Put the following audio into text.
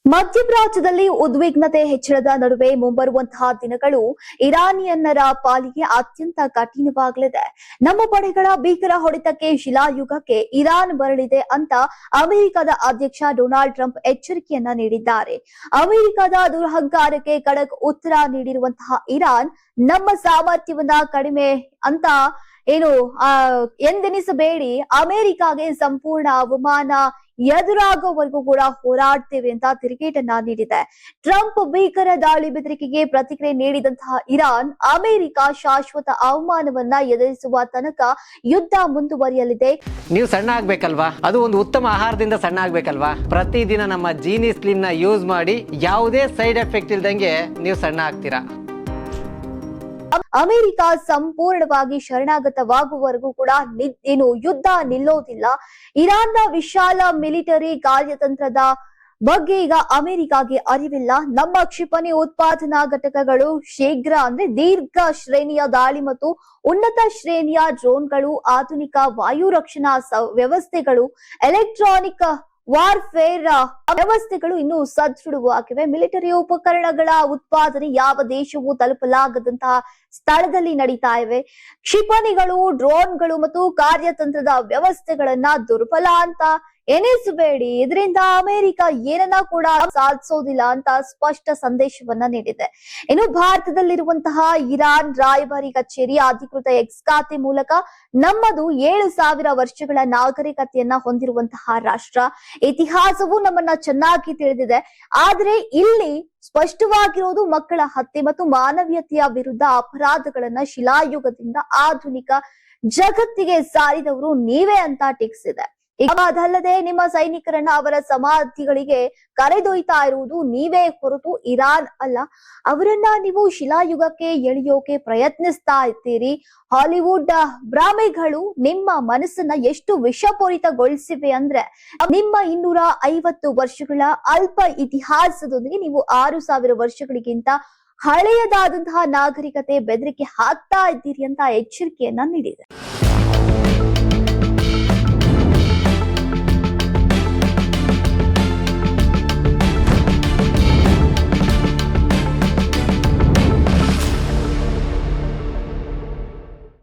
ಮಧ್ಯಪ್ರಾಚ್ಯದಲ್ಲಿ ಉದ್ವಿಗ್ನತೆ ಹೆಚ್ಚಳದ ನಡುವೆ ಮುಂಬರುವಂತಹ ದಿನಗಳು ಇರಾನಿಯನ್ನರ ಪಾಲಿಗೆ ಅತ್ಯಂತ ಕಠಿಣವಾಗಲಿದೆ. ನಮ್ಮ ಪಡೆಗಳ ಭೀಕರ ಹೊಡೆತಕ್ಕೆ ಶಿಲಾಯುಗಕ್ಕೆ ಇರಾನ್ ಬರಲಿದೆ ಅಂತ ಅಮೆರಿಕದ ಅಧ್ಯಕ್ಷ ಡೊನಾಲ್ಡ್ ಟ್ರಂಪ್ ಎಚ್ಚರಿಕೆಯನ್ನ ನೀಡಿದ್ದಾರೆ. ಅಮೆರಿಕದ ದುರಹಂಕಾರಕ್ಕೆ ಖಡಕ್ ಉತ್ತರ ನೀಡಿರುವಂತಹ ಇರಾನ್ ನಮ್ಮ ಸಾಮರ್ಥ್ಯವನ್ನ ಕಡಿಮೆ ಅಂತ ಎಂದೆನಿಸಬೇಡಿ, ಅಮೆರಿಕಾಗೆ ಸಂಪೂರ್ಣ ಅವಮಾನ ಎದುರಾಗುವವರೆಗೂ ಕೂಡ ಹೋರಾಡ್ತೇವೆ ಅಂತ ತಿರುಗೇಟನ್ನ ನೀಡಿದೆ. ಟ್ರಂಪ್ ಭೀಕರ ದಾಳಿ ಬೆದರಿಕೆಗೆ ಪ್ರತಿಕ್ರಿಯೆ ನೀಡಿದಂತಹ ಇರಾನ್, ಅಮೆರಿಕ ಶಾಶ್ವತ ಅವಮಾನವನ್ನ ಎದುರಿಸುವ ತನಕ ಯುದ್ಧ ಮುಂದುವರಿಯಲಿದೆ. ನೀವು ಸಣ್ಣ ಆಗ್ಬೇಕಲ್ವಾ? ಅದು ಒಂದು ಉತ್ತಮ ಆಹಾರದಿಂದ ಸಣ್ಣ ಆಗ್ಬೇಕಲ್ವಾ? ಪ್ರತಿದಿನ ನಮ್ಮ ಜೀನಿ ಸ್ಲಿಮ್ ನ ಯೂಸ್ ಮಾಡಿ ಯಾವುದೇ ಸೈಡ್ ಎಫೆಕ್ಟ್ ಇಲ್ದಂಗೆ ನೀವು ಸಣ್ಣ ಆಗ್ತೀರಾ. ಅಮೆರಿಕ ಸಂಪೂರ್ಣವಾಗಿ ಶರಣಾಗತವಾಗುವವರೆಗೂ ಕೂಡ ಯುದ್ಧ ನಿಲ್ಲೋದಿಲ್ಲ. ಇರಾನ್ನ ವಿಶಾಲ ಮಿಲಿಟರಿ ಕಾರ್ಯತಂತ್ರದ ಬಗ್ಗೆ ಈಗ ಅಮೆರಿಕಾಗೆ ಅರಿವಿಲ್ಲ. ನಮ್ಮ ಕ್ಷಿಪಣಿ ಉತ್ಪಾದನಾ ಘಟಕಗಳು ಶೀಘ್ರ ದೀರ್ಘ ಶ್ರೇಣಿಯ ದಾಳಿ ಮತ್ತು ಉನ್ನತ ಶ್ರೇಣಿಯ ಡ್ರೋನ್ಗಳು, ಆಧುನಿಕ ವಾಯು ರಕ್ಷಣಾ ವ್ಯವಸ್ಥೆಗಳು, ಎಲೆಕ್ಟ್ರಾನಿಕ್ ವಾರ್ಫೇರ್ ವ್ಯವಸ್ಥೆಗಳು ಇನ್ನೂ ಸದೃಢವಾಗಿವೆ. ಮಿಲಿಟರಿ ಉಪಕರಣಗಳ ಉತ್ಪಾದನೆ ಯಾವ ದೇಶವೂ ತಲುಪಲಾಗದಂತಹ ಸ್ಥಳದಲ್ಲಿ ನಡೀತಾ ಇವೆ. ಕ್ಷಿಪಣಿಗಳು, ಡ್ರೋನ್ಗಳು ಮತ್ತು ಕಾರ್ಯತಂತ್ರದ ವ್ಯವಸ್ಥೆಗಳನ್ನ ದುರ್ಬಲ ಅಂತ ಎನಿಸಬೇಡಿ. ಇದರಿಂದ ಅಮೆರಿಕ ಏನನ್ನ ಕೂಡ ಸಾಧಿಸೋದಿಲ್ಲ ಅಂತ ಸ್ಪಷ್ಟ ಸಂದೇಶವನ್ನ ನೀಡಿದೆ. ಇನ್ನು ಭಾರತದಲ್ಲಿರುವಂತಹ ಇರಾನ್ ರಾಯಭಾರಿ ಕಚೇರಿ ಅಧಿಕೃತ ಎಕ್ಸ್ ಖಾತೆ ಮೂಲಕ ನಮ್ಮದು 7,000 ವರ್ಷಗಳ ನಾಗರಿಕತೆಯನ್ನ ಹೊಂದಿರುವಂತಹ ರಾಷ್ಟ್ರ, ಇತಿಹಾಸವು ನಮ್ಮನ್ನ ಚೆನ್ನಾಗಿ ತಿಳಿದಿದೆ. ಆದ್ರೆ ಇಲ್ಲಿ ಸ್ಪಷ್ಟವಾಗಿರೋದು ಮಕ್ಕಳ ಹತ್ಯೆ ಮತ್ತು ಮಾನವೀಯತೆಯ ವಿರುದ್ಧ ಅಪರಾಧಗಳನ್ನ ಶಿಲಾಯುಗದಿಂದ ಆಧುನಿಕ ಜಗತ್ತಿಗೆ ಸಾರಿದವರು ನೀವೇ ಅಂತ ಟೀಕಿಸಿದೆ. ಅದಲ್ಲದೆ ನಿಮ್ಮ ಸೈನಿಕರನ್ನ ಅವರ ಸಮಾಧಿಗಳಿಗೆ ಕರೆದೊಯ್ತಾ ಇರುವುದು ನೀವೇ ಹೊರತು ಇರಾನ್ ಅಲ್ಲ. ಅವರನ್ನ ನೀವು ಶಿಲಾಯುಗಕ್ಕೆ ಎಳೆಯೋಕೆ ಪ್ರಯತ್ನಿಸ್ತಾ ಇದ್ದೀರಿ. ಹಾಲಿವುಡ್ ಭ್ರಮೆಗಳು ನಿಮ್ಮ ಮನಸ್ಸನ್ನ ಎಷ್ಟು ವಿಷಪೂರಿತಗೊಳಿಸಿವೆ ಅಂದ್ರೆ, ನಿಮ್ಮ 250 ವರ್ಷಗಳ ಅಲ್ಪ ಇತಿಹಾಸದೊಂದಿಗೆ ನೀವು 6,000 ವರ್ಷಗಳಿಗಿಂತ ಹಳೆಯದಾದಂತಹ ನಾಗರಿಕತೆ ಬೆದರಿಕೆ ಹಾಕ್ತಾ ಇದ್ದೀರಿ ಅಂತ ಎಚ್ಚರಿಕೆಯನ್ನ ನೀಡಿದೆ.